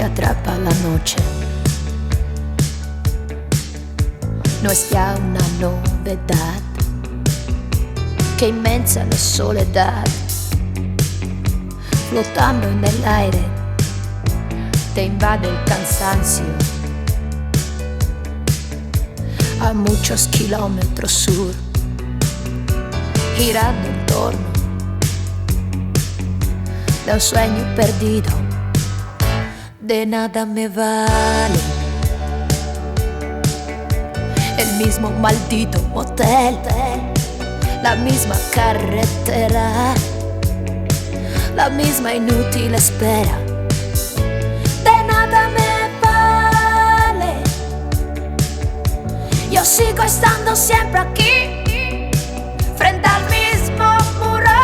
te atrapa la noche. No es ya una novedad, qué inmensa la soledad, flotando en el aire, te invade el cansancio. A muchos kilómetros sur, girando en torno de un sueño perdido, de nada me vale el mismo maldito motel, la misma carretera, la misma inútil espera. De nada me vale, yo sigo estando siempre aquí, frente al mismo muro.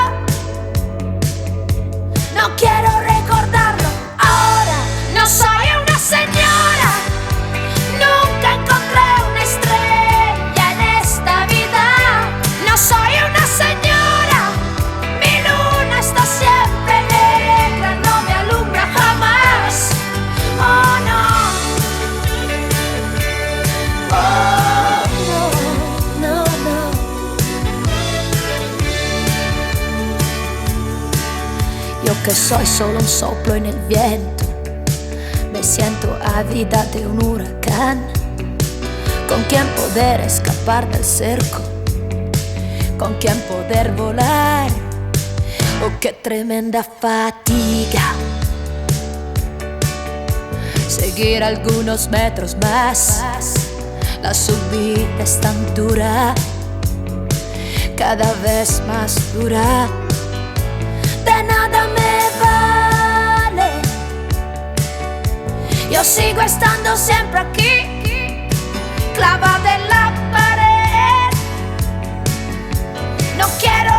No quiero recordarlo ahora, no soy una señora, nunca encontré una estrella en esta vida. No soy una señora, mi luna está siempre negra, no me alumbra jamás. Oh no, oh no, no, no. Yo que soy solo un soplo en el viento, me siento ávida de un huracán. ¿Con quién poder escapar del cerco? ¿Con quién poder volar? Oh, qué tremenda fatiga seguir algunos metros más. La subida es tan dura, cada vez más dura. De nada me vale, yo sigo estando siempre aquí, clavada en la pared. No quiero